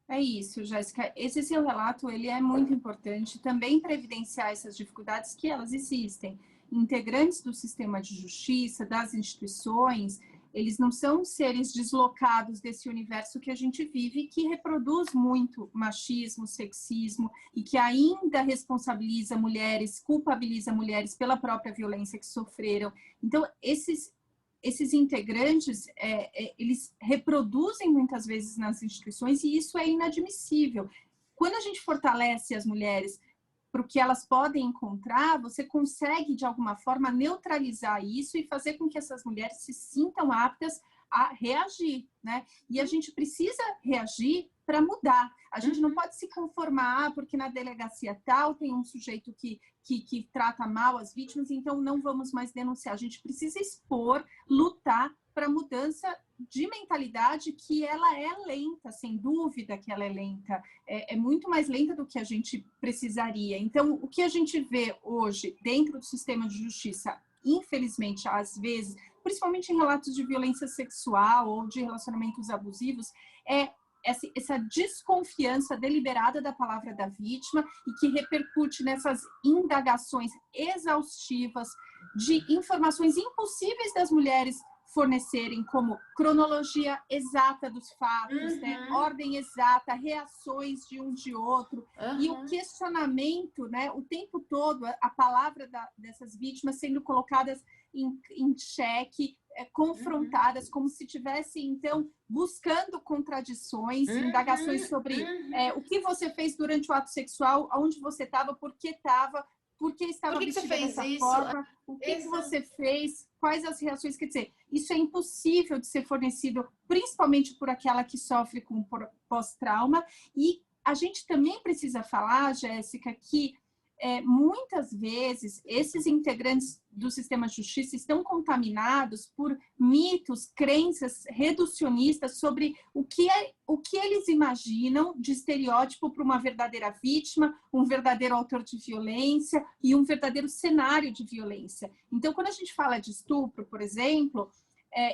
É isso, Jéssica. Esse seu relato, ele é muito importante também para evidenciar essas dificuldades que elas existem. Integrantes do sistema de justiça, das instituições, eles não são seres deslocados desse universo que a gente vive, que reproduz muito machismo, sexismo e que ainda responsabiliza mulheres, culpabiliza mulheres pela própria violência que sofreram. Então, esses integrantes, eles reproduzem muitas vezes nas instituições e isso é inadmissível. Quando a gente fortalece as mulheres para o que elas podem encontrar, você consegue, de alguma forma, neutralizar isso e fazer com que essas mulheres se sintam aptas a reagir, né? E a gente precisa reagir para mudar. A gente não pode se conformar porque na delegacia tal tem um sujeito que trata mal as vítimas, então não vamos mais denunciar. A gente precisa expor, lutar para mudança de mentalidade, que ela é lenta, sem dúvida que ela é lenta, é muito mais lenta do que a gente precisaria. Então, o que a gente vê hoje dentro do sistema de justiça, infelizmente, às vezes, principalmente em relatos de violência sexual ou de relacionamentos abusivos, é essa desconfiança deliberada da palavra da vítima e que repercute nessas indagações exaustivas de informações impossíveis das mulheres fornecerem, como cronologia exata dos fatos, né? Ordem exata, reações de um de outro, e o questionamento, né? O tempo todo, a palavra dessas vítimas sendo colocadas em xeque, confrontadas, como se estivessem, então, buscando contradições, indagações sobre o que você fez durante o ato sexual, onde você estava, por que estava vestida dessa forma, o que você fez, quais as reações, quer dizer, isso é impossível de ser fornecido, principalmente por aquela que sofre com pós-trauma, e a gente também precisa falar, Jéssica, que muitas vezes esses integrantes do sistema de justiça estão contaminados por mitos, crenças reducionistas sobre o que eles imaginam de estereótipo para uma verdadeira vítima, um verdadeiro autor de violência e um verdadeiro cenário de violência. Então, quando a gente fala de estupro, por exemplo,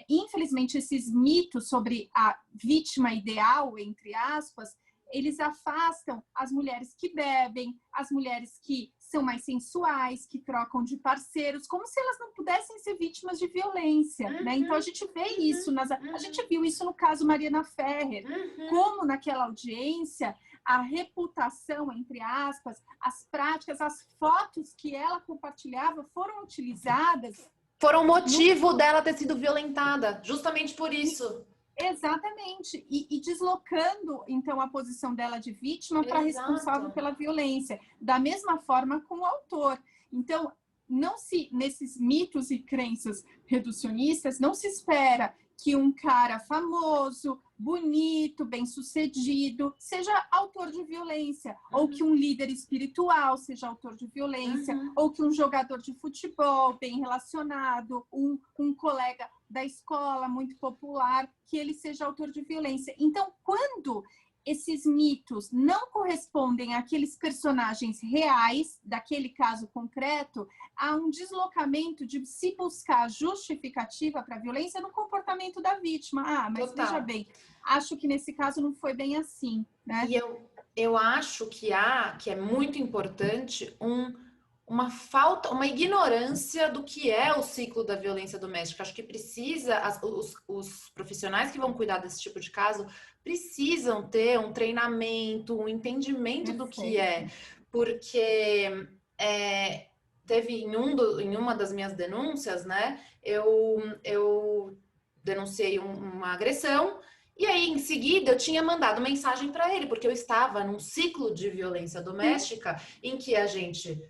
infelizmente esses mitos sobre a vítima ideal, entre aspas, eles afastam as mulheres que bebem, as mulheres que são mais sensuais, que trocam de parceiros, como se elas não pudessem ser vítimas de violência, né? Então a gente vê isso, a gente viu isso no caso Mariana Ferrer, como naquela audiência a reputação, entre aspas, as práticas, as fotos que ela compartilhava foram utilizadas. Foram motivo dela ter sido violentada, justamente por isso. Exatamente, e deslocando, então, a posição dela de vítima para responsável pela violência, da mesma forma com o autor. Então, nesses mitos e crenças reducionistas, não se espera que um cara famoso, bonito, bem-sucedido, seja autor de violência, ou que um líder espiritual seja autor de violência, ou que um jogador de futebol bem relacionado, um colega da escola muito popular, que ele seja autor de violência. Então, quando esses mitos não correspondem àqueles personagens reais, daquele caso concreto, há um deslocamento de se buscar justificativa para a violência no comportamento da vítima. Ah, mas Total. Veja bem, acho que nesse caso não foi bem assim, né? E eu acho que é muito importante uma ignorância do que é o ciclo da violência doméstica. Acho que os profissionais que vão cuidar desse tipo de caso precisam ter um treinamento, um entendimento do que é, porque teve em uma das minhas denúncias, né? Eu denunciei uma agressão. E aí, em seguida, eu tinha mandado mensagem para ele, porque eu estava num ciclo de violência doméstica em que a gente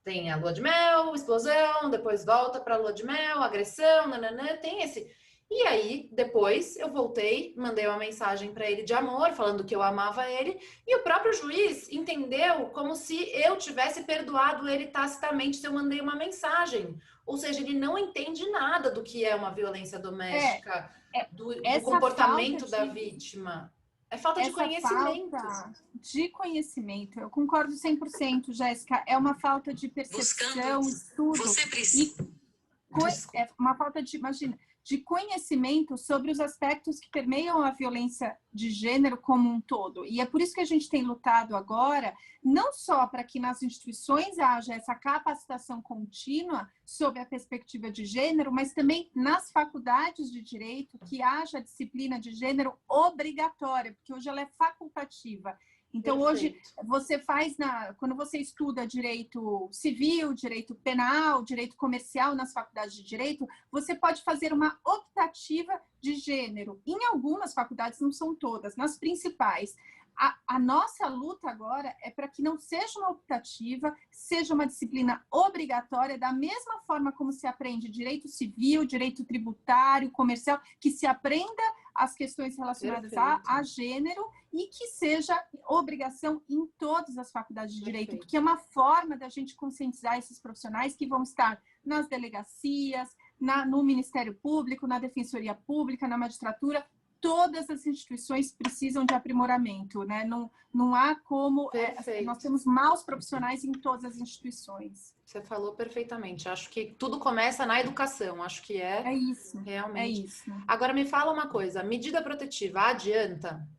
tem a lua de mel, explosão, depois volta para a lua de mel, agressão, nananã, tem esse. E aí, depois, eu voltei, mandei uma mensagem para ele de amor, falando que eu amava ele, e o próprio juiz entendeu como se eu tivesse perdoado ele tacitamente se eu mandei uma mensagem. Ou seja, ele não entende nada do que é uma violência doméstica, do comportamento da vítima. É falta de conhecimento. Falta de conhecimento, eu concordo 100%, Jéssica. É uma falta de percepção, estudo. Você precisa. É uma falta de, imagina, de conhecimento sobre os aspectos que permeiam a violência de gênero como um todo. E é por isso que a gente tem lutado agora, não só para que nas instituições haja essa capacitação contínua sobre a perspectiva de gênero, mas também nas faculdades de direito que haja a disciplina de gênero obrigatória, porque hoje ela é facultativa. Então, Perfeito. Hoje, você faz, quando você estuda direito civil, direito penal, direito comercial nas faculdades de direito, você pode fazer uma optativa de gênero. Em algumas faculdades, não são todas, nas principais. A nossa luta agora é para que não seja uma optativa, seja uma disciplina obrigatória, da mesma forma como se aprende direito civil, direito tributário, comercial, que se aprenda as questões relacionadas a gênero e que seja obrigação em todas as faculdades de direito, porque é uma forma da gente conscientizar esses profissionais que vão estar nas delegacias, no Ministério Público, na Defensoria Pública, na magistratura. Todas as instituições precisam de aprimoramento, né? Não há como... nós temos maus profissionais em todas as instituições. Você falou perfeitamente. Acho que tudo começa na educação. Acho que é isso. Realmente. É isso. Agora, me fala uma coisa. Medida protetiva adianta?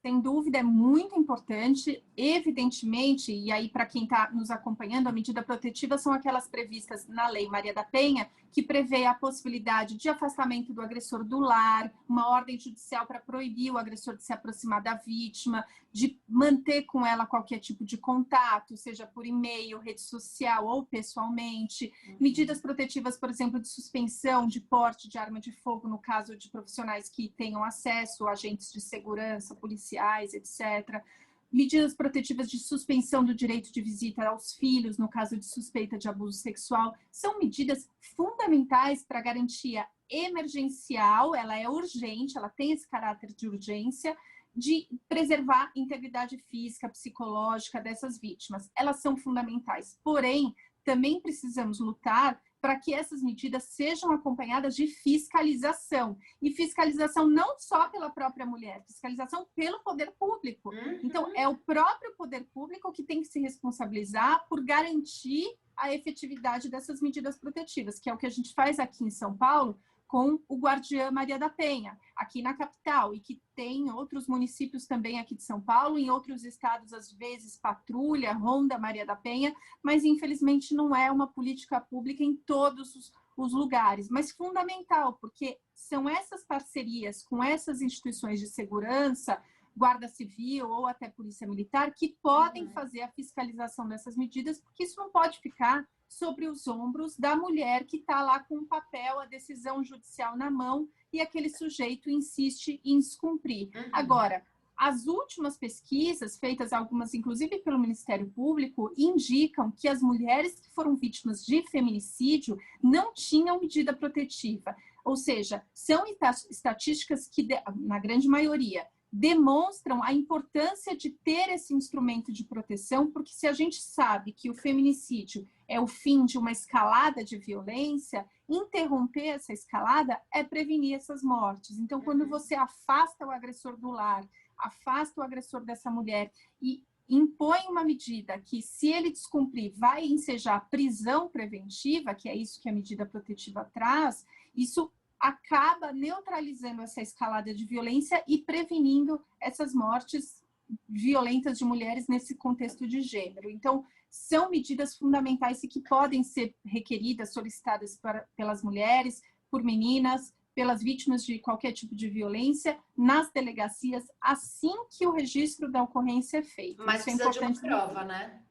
Sem dúvida, é muito importante, evidentemente, e aí para quem está nos acompanhando, a medida protetiva são aquelas previstas na Lei Maria da Penha, que prevê a possibilidade de afastamento do agressor do lar, uma ordem judicial para proibir o agressor de se aproximar da vítima, de manter com ela qualquer tipo de contato, seja por e-mail, rede social ou pessoalmente. Medidas protetivas, por exemplo, de suspensão de porte de arma de fogo no caso de profissionais que tenham acesso a agentes de segurança, policiais, etc. Medidas protetivas de suspensão do direito de visita aos filhos, no caso de suspeita de abuso sexual, são medidas fundamentais para a garantia emergencial, ela é urgente, ela tem esse caráter de urgência, de preservar a integridade física, psicológica dessas vítimas. Elas são fundamentais, porém, também precisamos lutar para que essas medidas sejam acompanhadas de fiscalização. E fiscalização não só pela própria mulher, fiscalização pelo poder público. Então, é o próprio poder público que tem que se responsabilizar por garantir a efetividade dessas medidas protetivas, que é o que a gente faz aqui em São Paulo com o Guardiã Maria da Penha, aqui na capital, e que tem outros municípios também aqui de São Paulo, em outros estados, às vezes, patrulha, ronda Maria da Penha, mas infelizmente não é uma política pública em todos os lugares, mas fundamental, porque são essas parcerias com essas instituições de segurança, Guarda Civil ou até Polícia Militar, que podem fazer a fiscalização dessas medidas, porque isso não pode ficar sobre os ombros da mulher que está lá com o papel, a decisão judicial na mão, e aquele sujeito insiste em descumprir. Agora, as últimas pesquisas, feitas algumas inclusive pelo Ministério Público, indicam que as mulheres que foram vítimas de feminicídio não tinham medida protetiva. Ou seja, são estatísticas que, na grande maioria, demonstram a importância de ter esse instrumento de proteção, porque se a gente sabe que o feminicídio é o fim de uma escalada de violência, interromper essa escalada é prevenir essas mortes. Então, quando você afasta o agressor do lar, afasta o agressor dessa mulher e impõe uma medida que, se ele descumprir, vai ensejar prisão preventiva, que é isso que a medida protetiva traz, isso acaba neutralizando essa escalada de violência e prevenindo essas mortes violentas de mulheres nesse contexto de gênero. Então, são medidas fundamentais e que podem ser requeridas, solicitadas pelas mulheres, por meninas, pelas vítimas de qualquer tipo de violência, nas delegacias, assim que o registro da ocorrência é feito. Mas isso é precisa importante de uma prova, né?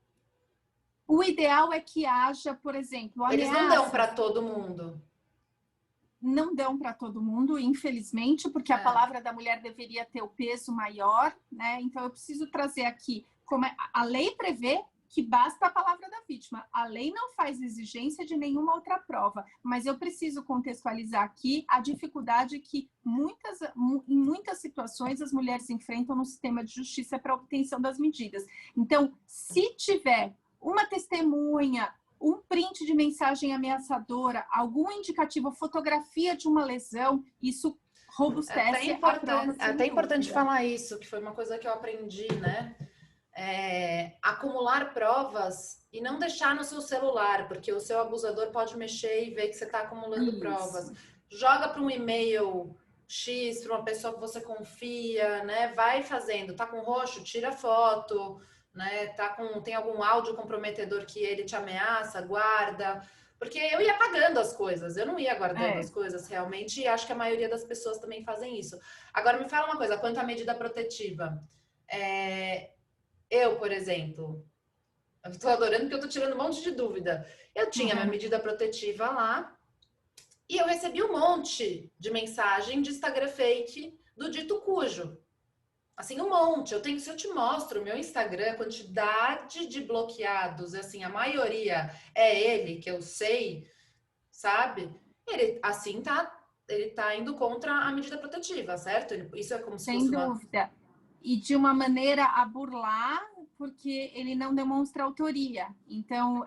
O ideal é que haja, por exemplo, ameaças. Eles não dão para todo mundo. Não dão para todo mundo, infelizmente, porque a palavra da mulher deveria ter o peso maior, né? Então, eu preciso trazer aqui, como a lei prevê que basta a palavra da vítima. A lei não faz exigência de nenhuma outra prova, mas eu preciso contextualizar aqui a dificuldade que em muitas situações as mulheres enfrentam no sistema de justiça para a obtenção das medidas. Então, se tiver uma testemunha, um print de mensagem ameaçadora, algum indicativo, fotografia de uma lesão, isso robustece a prova. É até importante falar isso, que foi uma coisa que eu aprendi, né? Acumular provas e não deixar no seu celular, porque o seu abusador pode mexer e ver que você está acumulando provas. Joga para um e-mail X, para uma pessoa que você confia, né? Vai fazendo. Tá com roxo? Tira foto, né? Tem algum áudio comprometedor que ele te ameaça? Guarda. Porque eu ia apagando as coisas, eu não ia guardando as coisas realmente, e acho que a maioria das pessoas também fazem isso. Agora, me fala uma coisa, quanto à medida protetiva. Eu, por exemplo, estou adorando porque eu estou tirando um monte de dúvida. Eu tinha minha medida protetiva lá e eu recebi um monte de mensagem de Instagram fake do dito cujo. Assim, um monte. Se eu te mostro o meu Instagram, a quantidade de bloqueados, assim, a maioria é ele, que eu sei, sabe? Ele, assim, ele tá indo contra a medida protetiva, certo? Isso é como se fosse Sem dúvida. E de uma maneira a burlar, porque ele não demonstra autoria. Então,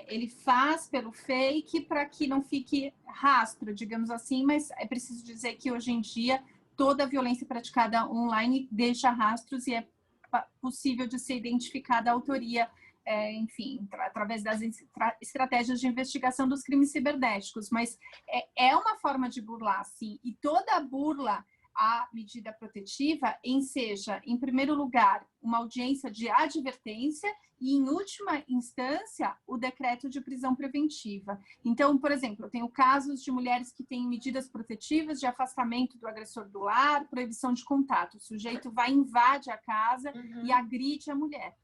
ele faz pelo fake para que não fique rastro, digamos assim, mas é preciso dizer que hoje em dia toda a violência praticada online deixa rastros e é possível de ser identificada a autoria, enfim, através das estratégias de investigação dos crimes cibernéticos. Mas é uma forma de burlar, sim. E toda a burla à medida protetiva enseja, em primeiro lugar, uma audiência de advertência e, em última instância, o decreto de prisão preventiva. Então, por exemplo, eu tenho casos de mulheres que têm medidas protetivas de afastamento do agressor do lar, proibição de contato. O sujeito invade a casa e agride a mulher.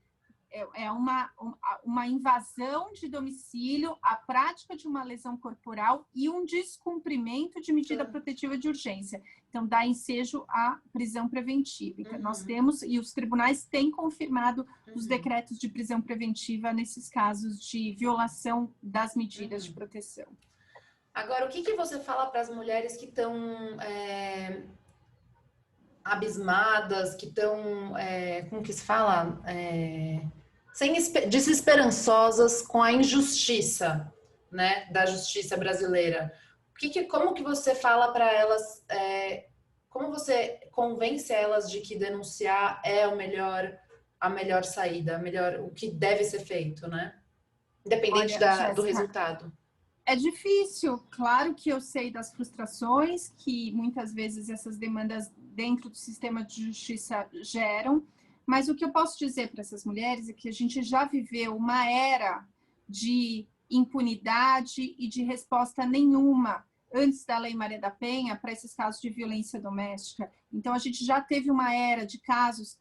É uma invasão de domicílio, a prática de uma lesão corporal e um descumprimento de medida protetiva de urgência. Então, dá ensejo à prisão preventiva. Então, nós temos, e os tribunais têm confirmado os decretos de prisão preventiva nesses casos de violação das medidas de proteção. Agora, o que você fala para as mulheres que estão abismadas, que estão, como que se fala? Desesperançosas com a injustiça, né, da justiça brasileira. Como que você fala para elas, como você convence elas de que denunciar é a melhor saída, o que deve ser feito, né? Independente do resultado. É difícil, claro que eu sei das frustrações que muitas vezes essas demandas dentro do sistema de justiça geram, mas o que eu posso dizer para essas mulheres é que a gente já viveu uma era de impunidade e de resposta nenhuma antes da Lei Maria da Penha para esses casos de violência doméstica. Então, a gente já teve uma era de casos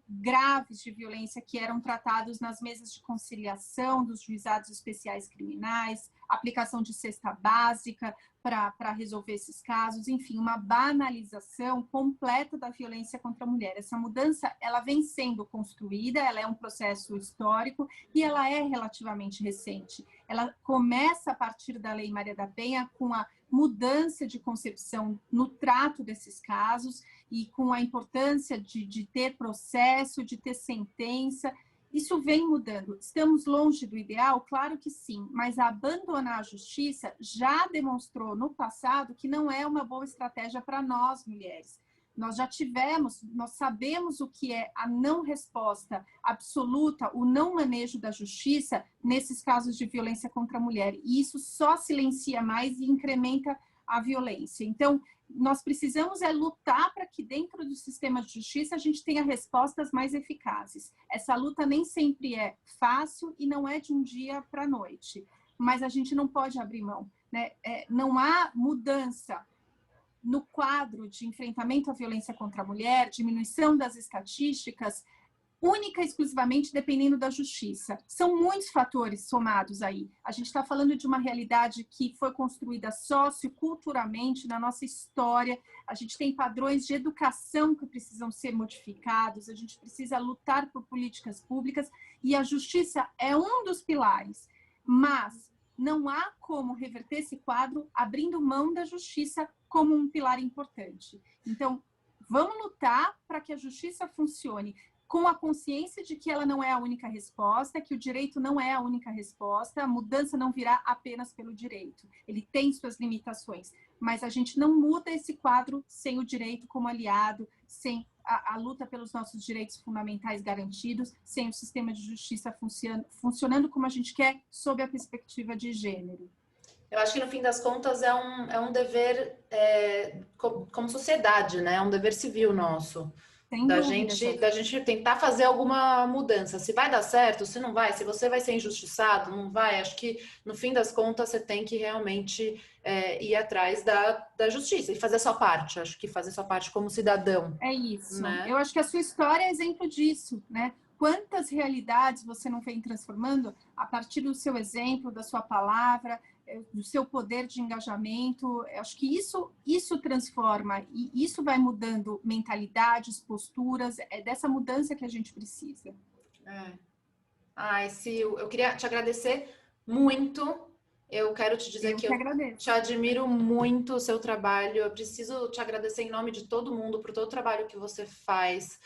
graves de violência que eram tratados nas mesas de conciliação dos juizados especiais criminais. aplicação de cesta básica para resolver esses casos, enfim, uma banalização completa da violência contra a mulher. Essa mudança, ela vem sendo construída, ela é um processo histórico e ela é relativamente recente. Ela começa a partir da Lei Maria da Penha com a mudança de concepção no trato desses casos e com a importância de ter processo, de ter sentença. Isso vem mudando. Estamos longe do ideal? Claro que sim, mas abandonar a justiça já demonstrou no passado que não é uma boa estratégia para nós, mulheres. Nós já tivemos, nós sabemos o que é a não resposta absoluta, o não manejo da justiça nesses casos de violência contra a mulher. E isso só silencia mais e incrementa a violência. Então, nós precisamos lutar para que dentro do sistema de justiça a gente tenha respostas mais eficazes. Essa luta nem sempre é fácil e não é de um dia para a noite, mas a gente não pode abrir mão, né? Não há mudança no quadro de enfrentamento à violência contra a mulher, diminuição das estatísticas, única e exclusivamente dependendo da justiça. São muitos fatores somados aí. A gente está falando de uma realidade que foi construída socioculturalmente na nossa história. A gente tem padrões de educação que precisam ser modificados. A gente precisa lutar por políticas públicas e a justiça é um dos pilares. Mas não há como reverter esse quadro abrindo mão da justiça como um pilar importante. Então, vamos lutar para que a justiça funcione com a consciência de que ela não é a única resposta, que o direito não é a única resposta, a mudança não virá apenas pelo direito. Ele tem suas limitações, mas a gente não muda esse quadro sem o direito como aliado, sem a luta pelos nossos direitos fundamentais garantidos, sem o sistema de justiça funcionando como a gente quer, sob a perspectiva de gênero. Eu acho que, no fim das contas, é um dever como sociedade, né? É um dever civil nosso. Da gente tentar fazer alguma mudança. Se vai dar certo, se não vai, se você vai ser injustiçado, não vai. Acho que, no fim das contas, você tem que realmente ir atrás da justiça e fazer a sua parte. Acho que fazer a sua parte como cidadão. É isso. Né? Eu acho que a sua história é exemplo disso, né? Quantas realidades você não vem transformando a partir do seu exemplo, da sua palavra, do seu poder de engajamento. Eu acho que isso transforma e isso vai mudando mentalidades, posturas. É dessa mudança que a gente precisa. Sil, eu queria te agradecer muito. Eu quero te dizer que eu te admiro muito o seu trabalho. Eu preciso te agradecer em nome de todo mundo por todo o trabalho que você faz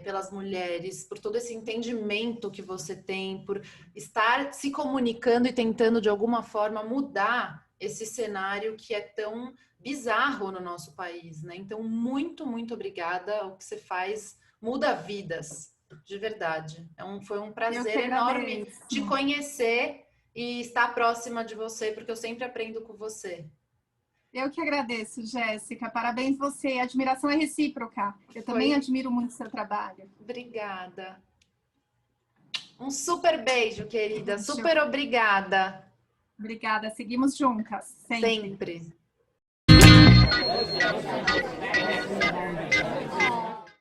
pelas mulheres, por todo esse entendimento que você tem, por estar se comunicando e tentando de alguma forma mudar esse cenário que é tão bizarro no nosso país, né? Então, muito, muito obrigada. O que você faz muda vidas, de verdade. Foi um prazer enorme te conhecer e estar próxima de você, porque eu sempre aprendo com você. Eu que agradeço, Jéssica. Parabéns você. A admiração é recíproca. Eu também admiro muito o seu trabalho. Obrigada. Um super beijo, querida. Super obrigada. Obrigada. Seguimos juntas. Sempre. Sempre.